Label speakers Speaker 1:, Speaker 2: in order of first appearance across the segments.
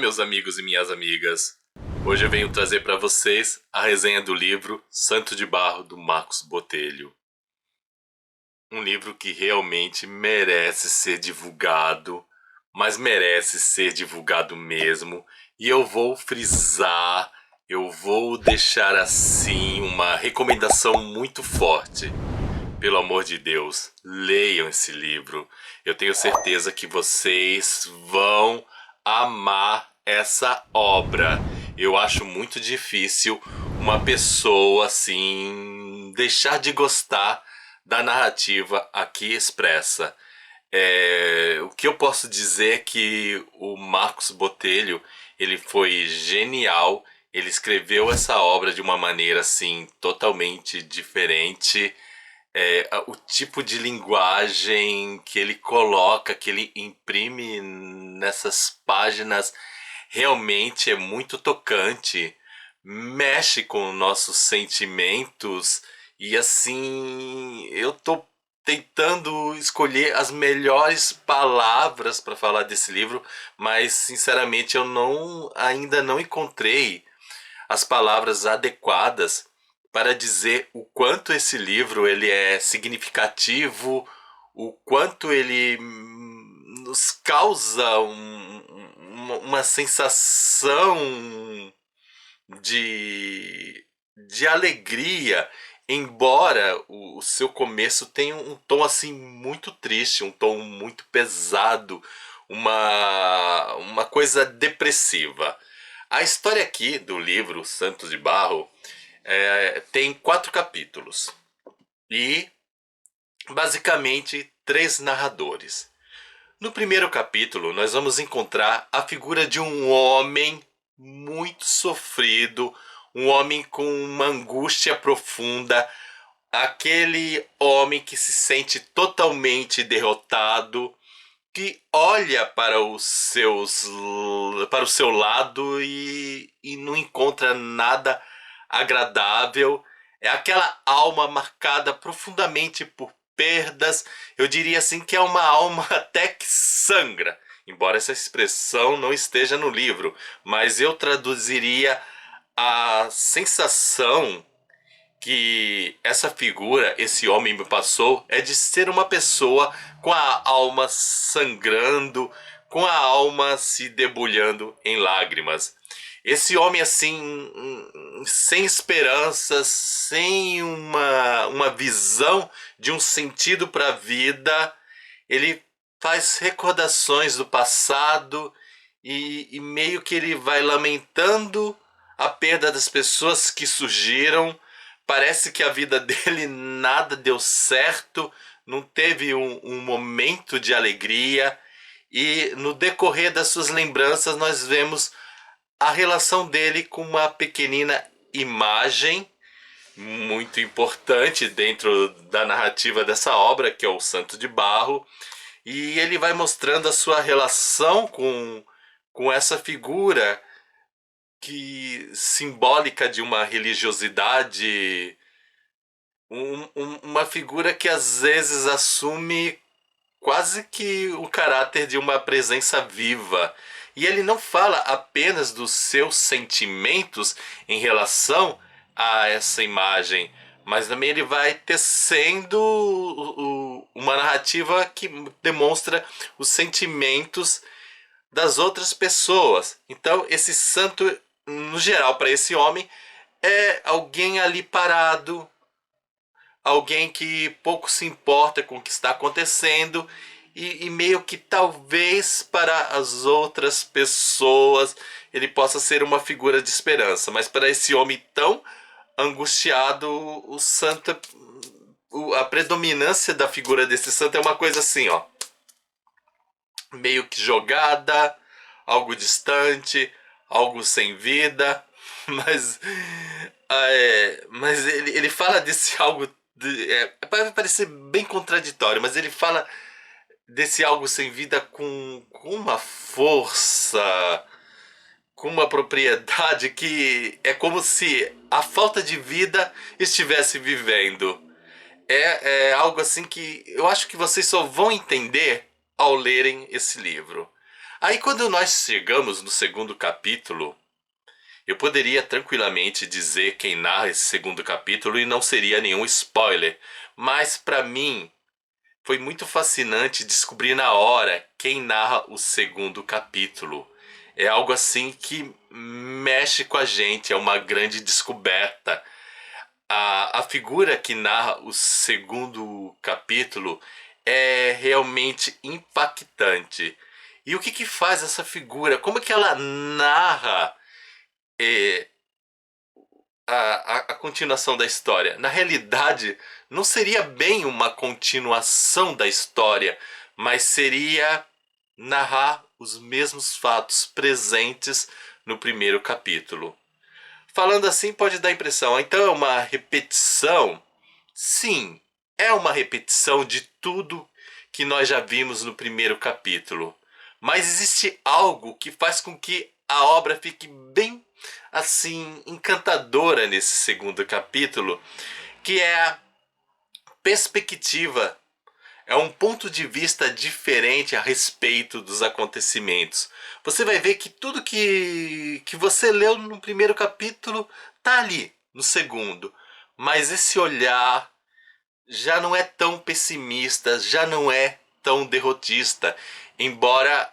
Speaker 1: meus amigos e minhas amigas. Hoje eu venho trazer para vocês a resenha do livro Santo de Barro, do Marcos Botelho. Um livro que realmente merece ser divulgado, mas merece ser divulgado mesmo. E eu vou frisar, eu vou deixar assim uma recomendação muito forte. Pelo amor de Deus, leiam esse livro. Eu tenho certeza que vocês vão amar essa obra. Eu acho muito difícil uma pessoa assim deixar de gostar da narrativa aqui expressa. O que eu posso dizer é que o Marcos Botelho, ele foi genial. Ele escreveu essa obra de uma maneira assim totalmente diferente. O tipo de linguagem que ele coloca, que ele imprime nessas páginas, realmente é muito tocante, mexe com nossos sentimentos e assim eu tô tentando escolher as melhores palavras para falar desse livro, mas sinceramente eu ainda não encontrei as palavras adequadas para dizer o quanto esse livro ele é significativo, o quanto ele nos causa uma sensação de alegria, embora o seu começo tenha um tom assim muito triste, um tom muito pesado, uma coisa depressiva. A história aqui do livro Santos de Barro tem 4 capítulos e basicamente 3 narradores. No primeiro capítulo, nós vamos encontrar a figura de um homem muito sofrido, um homem com uma angústia profunda, aquele homem que se sente totalmente derrotado, que olha para para o seu lado e não encontra nada agradável. É aquela alma marcada profundamente por perdas. Eu diria assim que é uma alma até que sangra, embora essa expressão não esteja no livro, mas eu traduziria a sensação que essa figura, esse homem me passou, é de ser uma pessoa com a alma sangrando, com a alma se debulhando em lágrimas. Esse homem assim, sem esperanças, sem uma visão de um sentido para a vida, ele faz recordações do passado e meio que ele vai lamentando a perda das pessoas que surgiram. Parece que a vida dele nada deu certo, não teve um momento de alegria, e no decorrer das suas lembranças nós vemos a relação dele com uma pequenina imagem muito importante dentro da narrativa dessa obra, que é o Santo de Barro, e ele vai mostrando a sua relação com essa figura que simbólica de uma religiosidade, uma figura que às vezes assume quase que o caráter de uma presença viva. E ele não fala apenas dos seus sentimentos em relação a essa imagem, mas também ele vai tecendo uma narrativa que demonstra os sentimentos das outras pessoas. Então, esse santo, no geral, para esse homem, é alguém ali parado, alguém que pouco se importa com o que está acontecendo e meio que talvez para as outras pessoas ele possa ser uma figura de esperança, mas para esse homem tão angustiado, o santo, a predominância da figura desse santo é uma coisa assim, ó, meio que jogada, algo distante, algo sem vida, mas mas ele fala desse algo vai parecer bem contraditório, mas ele fala desse algo sem vida com uma força, com uma propriedade que é como se a falta de vida estivesse vivendo. É algo assim que eu acho que vocês só vão entender ao lerem esse livro. Aí quando nós chegamos no segundo capítulo, eu poderia tranquilamente dizer quem narra esse segundo capítulo e não seria nenhum spoiler, mas para mim foi muito fascinante descobrir na hora quem narra o segundo capítulo. É algo assim que mexe com a gente, é uma grande descoberta. A figura que narra o segundo capítulo é realmente impactante. E o que que faz essa figura? Como é que ela narra eh, a continuação da história? Na realidade, não seria bem uma continuação da história, mas seria narrar os mesmos fatos presentes no primeiro capítulo. Falando assim, pode dar a impressão, então é uma repetição? Sim, é uma repetição de tudo que nós já vimos no primeiro capítulo. Mas existe algo que faz com que a obra fique bem assim encantadora nesse segundo capítulo, que é a perspectiva. É um ponto de vista diferente a respeito dos acontecimentos. Você vai ver que tudo que você leu no primeiro capítulo tá ali no segundo. Mas esse olhar já não é tão pessimista, já não é tão derrotista. Embora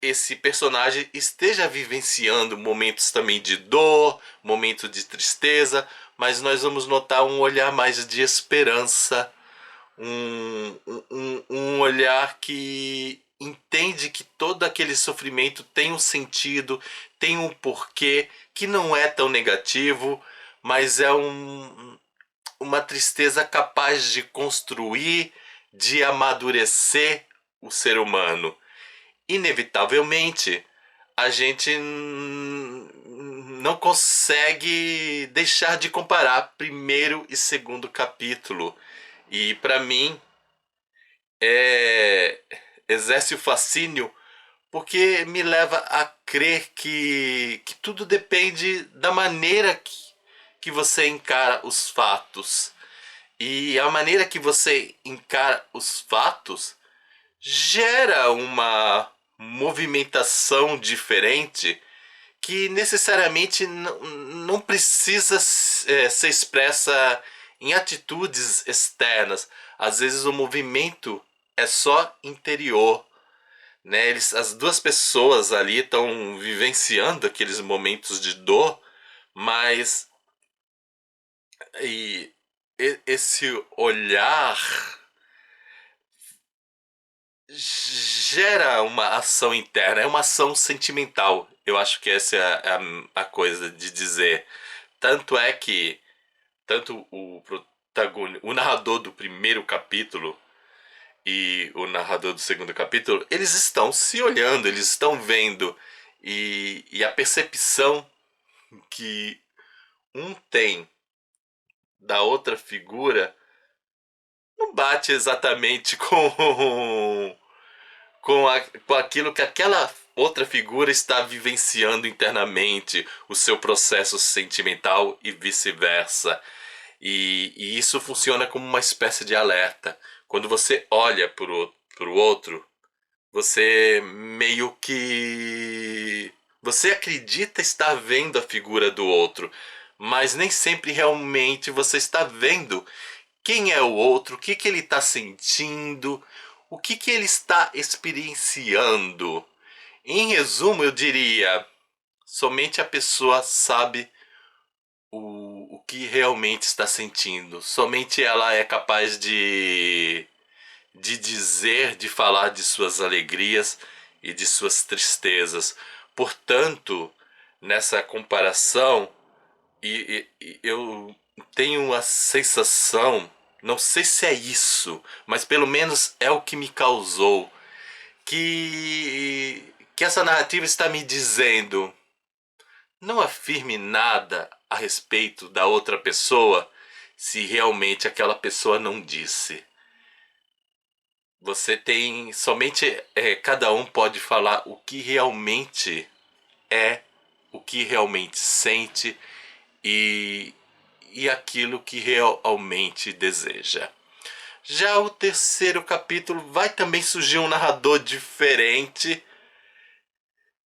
Speaker 1: esse personagem esteja vivenciando momentos também de dor, momentos de tristeza, mas nós vamos notar um olhar mais de esperança, um olhar que entende que todo aquele sofrimento tem um sentido, tem um porquê, que não é tão negativo, mas é uma tristeza capaz de construir, de amadurecer o ser humano. Inevitavelmente, a gente não consegue deixar de comparar primeiro e segundo capítulo. E para mim exerce o fascínio porque me leva a crer que tudo depende da maneira que você encara os fatos. E a maneira que você encara os fatos gera uma movimentação diferente que necessariamente não precisa ser expressa em atitudes externas. Às vezes o movimento é só interior, né? As duas pessoas ali estão vivenciando aqueles momentos de dor, mas e, esse olhar gera uma ação interna, é uma ação sentimental. Eu acho que essa é a coisa de dizer. Tanto é que tanto o narrador do primeiro capítulo e o narrador do segundo capítulo, eles estão se olhando, eles estão vendo. E a percepção que um tem da outra figura não bate exatamente com aquilo que aquela outra figura está vivenciando internamente, o seu processo sentimental e vice-versa. E isso funciona como uma espécie de alerta. Quando você olha para o outro, você meio que. Você acredita estar vendo a figura do outro, mas nem sempre realmente você está vendo quem é o outro, o que, que ele está sentindo, o que, que ele está experienciando. Em resumo, eu diria: somente a pessoa sabe o que realmente está sentindo. Somente ela é capaz de dizer, de falar de suas alegrias e de suas tristezas. Portanto, nessa comparação, eu tenho a sensação, não sei se é isso, mas pelo menos é o que me causou, que essa narrativa está me dizendo: não afirme nada a respeito da outra pessoa se realmente aquela pessoa não disse. Você tem somente cada um pode falar o que realmente é, o que realmente sente e, e aquilo que realmente deseja. Já o terceiro capítulo vai também surgir um narrador diferente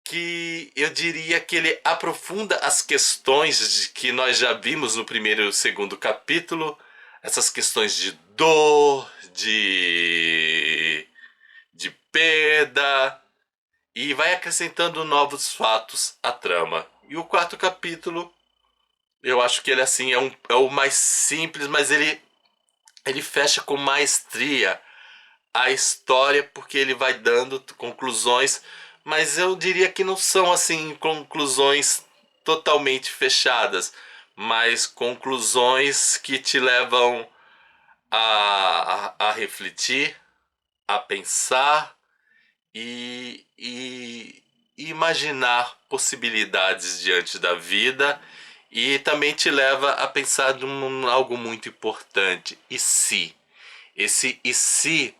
Speaker 1: que eu diria que ele aprofunda as questões que nós já vimos no primeiro e segundo capítulo, essas questões de dor, de perda, e vai acrescentando novos fatos à trama. E o quarto capítulo, eu acho que ele assim é o mais simples, mas ele fecha com maestria a história, porque ele vai dando conclusões, mas eu diria que não são assim conclusões totalmente fechadas, mas conclusões que te levam a refletir, a pensar e imaginar possibilidades diante da vida, e também te leva a pensar em algo muito importante: e se? Esse e se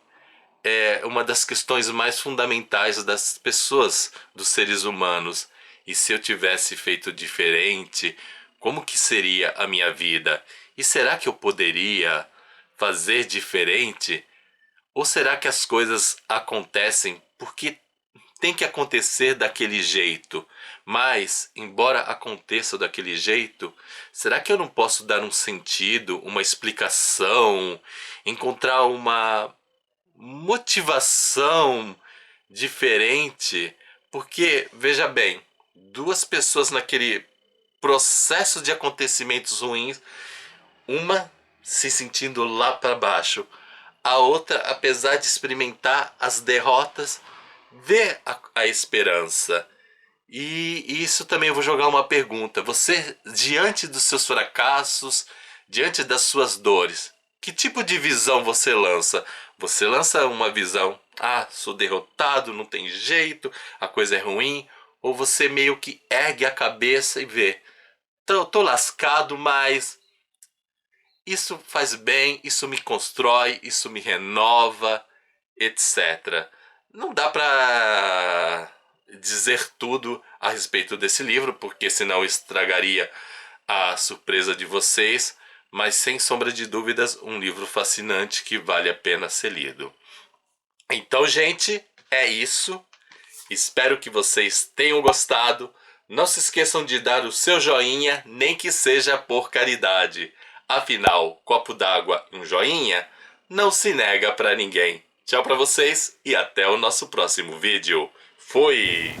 Speaker 1: é uma das questões mais fundamentais das pessoas, dos seres humanos. E se eu tivesse feito diferente, como que seria a minha vida? E será que eu poderia fazer diferente? Ou será que as coisas acontecem porque tem que acontecer daquele jeito? Mas, embora aconteça daquele jeito, será que eu não posso dar um sentido, uma explicação, encontrar uma motivação diferente? Porque, veja bem, duas pessoas naquele processo de acontecimentos ruins, uma se sentindo lá para baixo, a outra, apesar de experimentar as derrotas, vê a esperança. E isso também eu vou jogar uma pergunta: você, diante dos seus fracassos, diante das suas dores, que tipo de visão você lança? Você lança uma visão: ah, sou derrotado, não tem jeito, a coisa é ruim? Ou você meio que ergue a cabeça e vê: tô lascado, mas isso faz bem, isso me constrói, isso me renova, etc. Não dá pra dizer tudo a respeito desse livro, porque senão estragaria a surpresa de vocês, mas sem sombra de dúvidas, um livro fascinante que vale a pena ser lido. Então, gente, é isso. Espero que vocês tenham gostado. Não se esqueçam de dar o seu joinha, nem que seja por caridade. Afinal, copo d'água e um joinha não se nega pra ninguém. Tchau pra vocês e até o nosso próximo vídeo. Fui!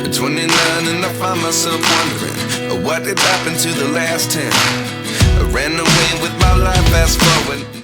Speaker 2: At 29 and I find myself wondering what did happen to the last 10. I ran away with my life, fast forward.